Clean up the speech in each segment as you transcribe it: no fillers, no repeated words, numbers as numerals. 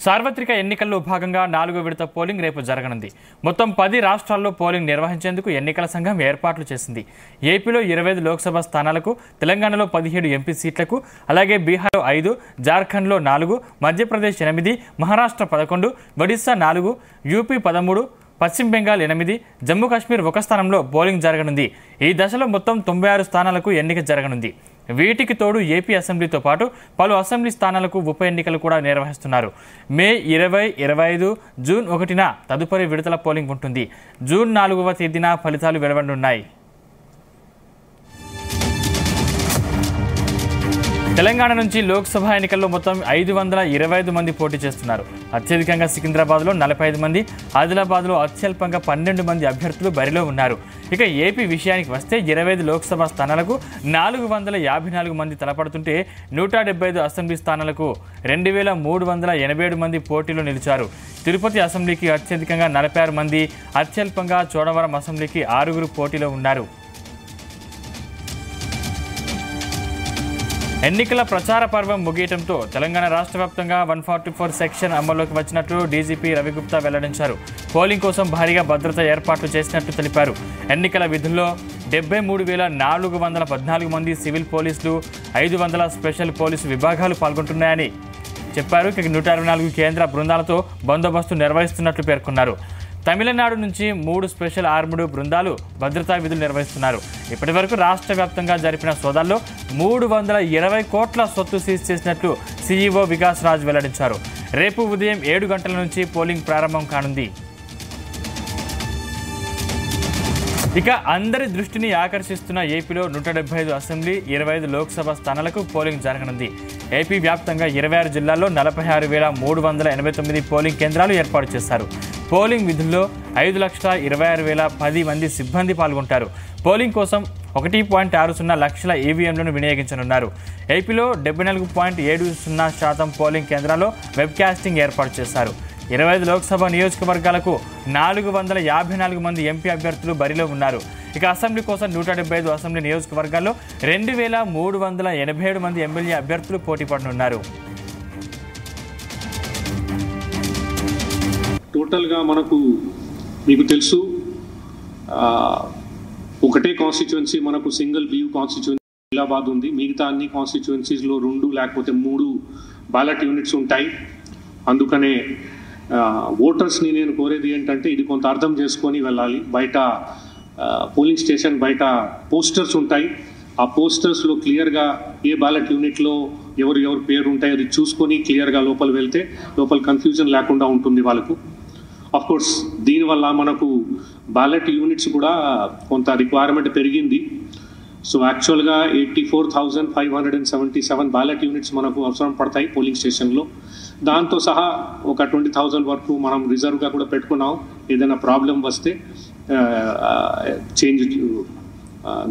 సార్వత్రిక ఎన్నికల్లో భాగంగా 4వ విడత పోలింగ్ రేపు జరగనుంది. మొత్తం 10 రాష్ట్రాల్లో పోలింగ్ నిర్వహించేందుకు ఎన్నికల సంఘం ఏర్పాట్లు చేసింది. ఏపీలో 25 లోక్సభ స్థానాలకు, తెలంగాణలో 17 ఎంపీ సీట్లకు, అలాగే బీహార్లో 5, జార్ఖండ్లో 4, మధ్యప్రదేశ్ 8, మహారాష్ట్ర 11, ఒడిశా 4, యూపీ 13, పశ్చిమ బెంగాల్ 8, జమ్మూ కాశ్మీర్ 1 స్థానంలో పోలింగ్ జరగనుంది. ఈ దశలో మొత్తం 96 స్థానాలకు ఎన్నిక జరగనుంది. వీటికి తోడు ఏపీ అసెంబ్లీతో పాటు పలు అసెంబ్లీ స్థానాలకు ఉప ఎన్నికలు కూడా నిర్వహిస్తున్నారు. మే 20, 25, జూన్ 1న తదుపరి విడతల పోలింగ్ ఉంటుంది. జూన్ 4వ తేదీన ఫలితాలు వెలువడనున్నాయి. తెలంగాణ నుంచి లోక్సభ ఎన్నికల్లో మొత్తం 525 మంది పోటీ చేస్తున్నారు. అత్యధికంగా సికింద్రాబాద్లో 45 మంది, ఆదిలాబాద్లో అత్యల్పంగా 12 మంది అభ్యర్థులు బరిలో ఉన్నారు. ఇక ఏపీ విషయానికి వస్తే 25 లోక్సభ స్థానాలకు 454 మంది తలపడుతుంటే 175 అసెంబ్లీ స్థానాలకు 2387 మంది పోటీలో నిలిచారు. తిరుపతి అసెంబ్లీకి అత్యధికంగా 46 మంది, అత్యల్పంగా చోడవరం అసెంబ్లీకి 6 పోటీలో ఉన్నారు. ఎన్నికల ప్రచార పర్వం ముగియటంతో తెలంగాణ రాష్ట్ర వ్యాప్తంగా 144 సెక్షన్ అమల్లోకి వచ్చినట్లు డీజీపీ రవిగుప్తా వెల్లడించారు. పోలింగ్ కోసం భారీగా భద్రత ఏర్పాట్లు చేసినట్లు తెలిపారు. ఎన్నికల విధుల్లో 73,414 మంది సివిల్ పోలీసులు, 500 స్పెషల్ పోలీసు విభాగాలు పాల్గొంటున్నాయని చెప్పారు. 124 కేంద్ర బృందాలతో బందోబస్తు నిర్వహిస్తున్నట్లు పేర్కొన్నారు. తమిళనాడు నుంచి 3 స్పెషల్ ఆర్మ్డ్ బృందాలు భద్రతా విధులు నిర్వహిస్తున్నారు. ఇప్పటి వరకు రాష్ట్ర వ్యాప్తంగా జరిపిన సోదాల్లో 320 కోట్ల సొత్తు సీజ్ చేసినట్లు సీఈఓ వికాస్ రాజ్ వెల్లడించారు. రేపు ఉదయం 7 గంటల నుంచి పోలింగ్ ప్రారంభం కానుంది. ఇక అందరి దృష్టిని ఆకర్షిస్తున్న ఏపీలో 175 అసెంబ్లీ, 25 లోక్సభ స్థానాలకు పోలింగ్ జరగనుంది. ఏపీ వ్యాప్తంగా 26 జిల్లాల్లో 46,389 పోలింగ్ కేంద్రాలు ఏర్పాటు చేశారు. పోలింగ్ విధుల్లో 5,26,10 మంది సిబ్బంది పాల్గొంటారు. పోలింగ్ కోసం 1.60 లక్షల ఈవీఎంలను వినియోగించనున్నారు. ఏపీలో 74.70% పోలింగ్ కేంద్రాల్లో వెబ్కాస్టింగ్ ఏర్పాటు చేశారు. 25 లోక్సభ నియోజకవర్గాలకు 454 మంది ఎంపీ అభ్యర్థులు బరిలో ఉన్నారు. ఇక అసెంబ్లీ కోసం 175 అసెంబ్లీ నియోజకవర్గాల్లో 2,387 మంది ఎమ్మెల్యే అభ్యర్థులు పోటీ పడనున్నారు. టోటల్గా మీకు తెలుసు, ఒకటే కాన్స్టిట్యుయెన్సీ మనకు సింగిల్ బియూ కాన్స్టిట్యుయెన్సీ ఆదిలాబాద్ ఉంది. మిగతా అన్ని కాన్స్టిట్యుయెన్సీస్లో 2 లేకపోతే 3 బ్యాలెట్ యూనిట్స్ ఉంటాయి. అందుకనే ఓటర్స్ని నేను కోరేది ఏంటంటే ఇది కొంత అర్థం చేసుకొని వెళ్ళాలి. బయట పోలింగ్ స్టేషన్ బయట పోస్టర్స్ ఉంటాయి. ఆ పోస్టర్స్లో క్లియర్గా ఏ బ్యాలెట్ యూనిట్లో ఎవరు పేరు ఉంటాయి అది చూసుకొని క్లియర్గా లోపల వెళ్తే లోపల కన్ఫ్యూజన్ లేకుండా ఉంటుంది వాళ్ళకు. అఫ్కోర్స్ దీనివల్ల మనకు బ్యాలెట్ యూనిట్స్ కూడా కొంత రిక్వైర్మెంట్ పెరిగింది. సో యాక్చువల్గా 84,577 బ్యాలెట్ యూనిట్స్ మనకు అవసరం పడతాయి పోలింగ్ స్టేషన్లో. దాంతో సహా ఒక 20,000 వరకు మనం రిజర్వ్గా కూడా పెట్టుకున్నాం. ఏదైనా ప్రాబ్లం వస్తే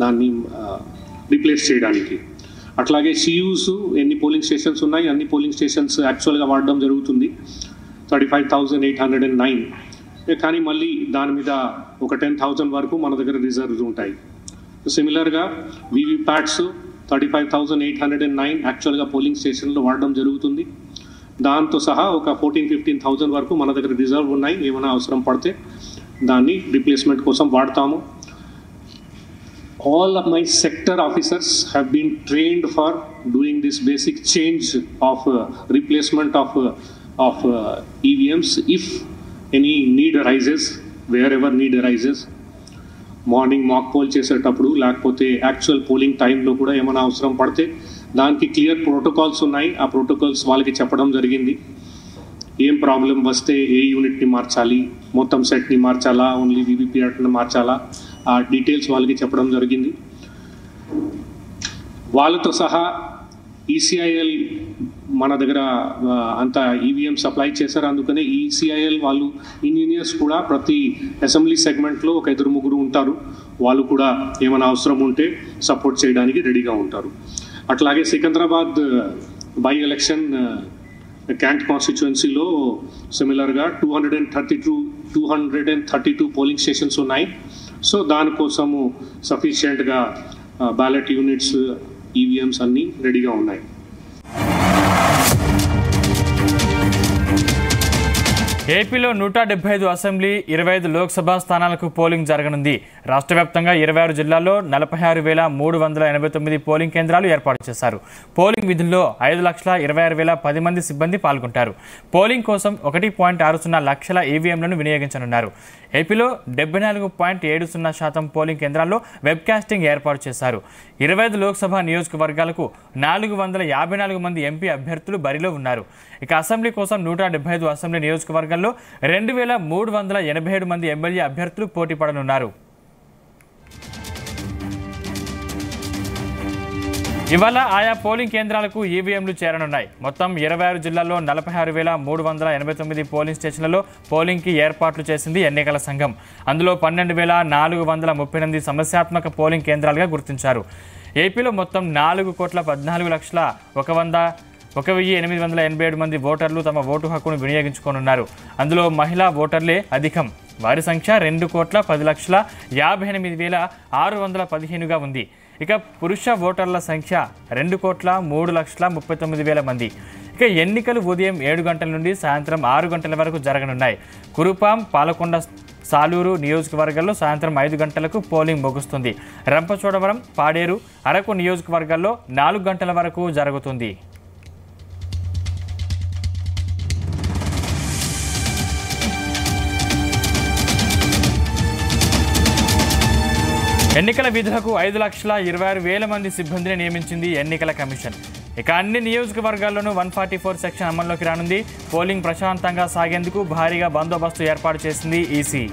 దాన్ని రీప్లేస్ చేయడానికి. అట్లాగే సియూస్ ఎన్ని పోలింగ్ స్టేషన్స్ ఉన్నాయి అన్ని పోలింగ్ స్టేషన్స్ యాక్చువల్గా వాడడం జరుగుతుంది. 35,809. కానీ మళ్ళీ దాని మీద ఒక 10,000 వరకు మన దగ్గర రిజర్వ్స్ ఉంటాయి. సిమిలర్గా వీవీప్యాట్స్ 35,809 యాక్చువల్గా పోలింగ్ స్టేషన్లో వాడడం జరుగుతుంది. దాంతో సహా ఒక 14,000-15,000 వరకు మన దగ్గర రిజర్వ్ ఉన్నాయి. ఏమైనా అవసరం పడితే దాన్ని రీప్లేస్మెంట్ కోసం వాడతాము. All of my sector officers have been trained for doing this basic change of replacement of EVMs if any need arises, wherever need arises. Morning mock poll చేసేటప్పుడు లేకపోతే యాక్చువల్ పోలింగ్ టైంలో కూడా ఏమైనా అవసరం పడితే దానికి క్లియర్ ప్రోటోకాల్స్ ఉన్నాయి. ఆ ప్రోటోకాల్స్ వాళ్ళకి చెప్పడం జరిగింది. ఏం ప్రాబ్లం వస్తే ఏ యూనిట్ని మార్చాలి, మొత్తం సెట్ని మార్చాలా, ఓన్లీ వీవీప్యాట్ని మార్చాలా, ఆ డీటెయిల్స్ వాళ్ళకి చెప్పడం జరిగింది. వాళ్ళతో సహా ఈసీఐఎల్ మన దగ్గర అంత ఈవీఎం సప్లై చేశారు. అందుకనే ఈసీఐఎల్ వాళ్ళు ఇంజనీర్స్ కూడా ప్రతి అసెంబ్లీ సెగ్మెంట్లో ఒక 2-3 ఉంటారు. వాళ్ళు కూడా ఏమైనా అవసరం ఉంటే సపోర్ట్ చేయడానికి రెడీగా ఉంటారు. అట్లాగే సికింద్రాబాద్ బై ఎలక్షన్ క్యాంట్ కాన్స్టిట్యుయెన్సీలో సిమిలర్గా 232 పోలింగ్ స్టేషన్స్ ఉన్నాయి. సో దానికోసము సఫిషియెంట్గా బ్యాలెట్ యూనిట్స్, ఈవీఎంస్ అన్నీ రెడీగా ఉన్నాయి. ఏపీలో 175 అసెంబ్లీ 25 లోక్సభ స్థానాలకు పోలింగ్ జరగనుంది. రాష్ట్ర వ్యాప్తంగా 26 జిల్లాల్లో 46,389 పోలింగ్ కేంద్రాలు ఏర్పాటు చేశారు. పోలింగ్ విధుల్లో 5,26,10 మంది సిబ్బంది పాల్గొంటారు. పోలింగ్ కోసం 1.60 లక్షల ఈవీఎంలను వినియోగించనున్నారు. ఏపీలో 74.70% పోలింగ్ కేంద్రాల్లో వెబ్కాస్టింగ్ ఏర్పాటు చేశారు. 25 లోక్సభ నియోజకవర్గాలకు 454 మంది ఎంపీ అభ్యర్థులు బరిలో ఉన్నారు. ఇక అసెంబ్లీ కోసం 175 అసెంబ్లీ నియోజకవర్గాల్లో 2,387 మంది ఎమ్మెల్యే అభ్యర్థులు పోటీ పడనున్నారు. ఇవాళ ఆయా పోలింగ్ కేంద్రాలకు ఈవీఎంలు చేరనున్నాయి. మొత్తం 26 జిల్లాల్లో 46,389 పోలింగ్ స్టేషన్లలో పోలింగ్కి ఏర్పాట్లు చేసింది ఎన్నికల సంఘం. అందులో 12,438 సమస్యాత్మక పోలింగ్ కేంద్రాలుగా గుర్తించారు. ఏపీలో మొత్తం 4,14,01,887 మంది ఓటర్లు తమ ఓటు హక్కును వినియోగించుకోనున్నారు. అందులో మహిళా ఓటర్లే అధికం. వారి సంఖ్య 2,10,58,615గా ఉంది. ఇక పురుష ఓటర్ల సంఖ్య 2,03,39,000 మంది. ఇక ఎన్నికలు ఉదయం 7 గంటల నుండి సాయంత్రం 6 గంటల వరకు జరగనున్నాయి. కురుపాం, పాలకొండ, సాలూరు నియోజకవర్గాల్లో సాయంత్రం 5 గంటలకు పోలింగ్ ముగుస్తుంది. రంపచోడవరం, పాడేరు, అరకు నియోజకవర్గాల్లో 4 గంటల వరకు జరుగుతుంది. ఎన్నికల విధులకు 5,26,000 మంది సిబ్బందిని నియమించింది ఎన్నికల కమిషన్. ఇక అన్ని నియోజకవర్గాల్లోనూ 144 సెక్షన్ అమల్లోకి రానుంది. పోలింగ్ ప్రశాంతంగా సాగేందుకు భారీగా బందోబస్తు ఏర్పాటు చేసింది ఈసీ.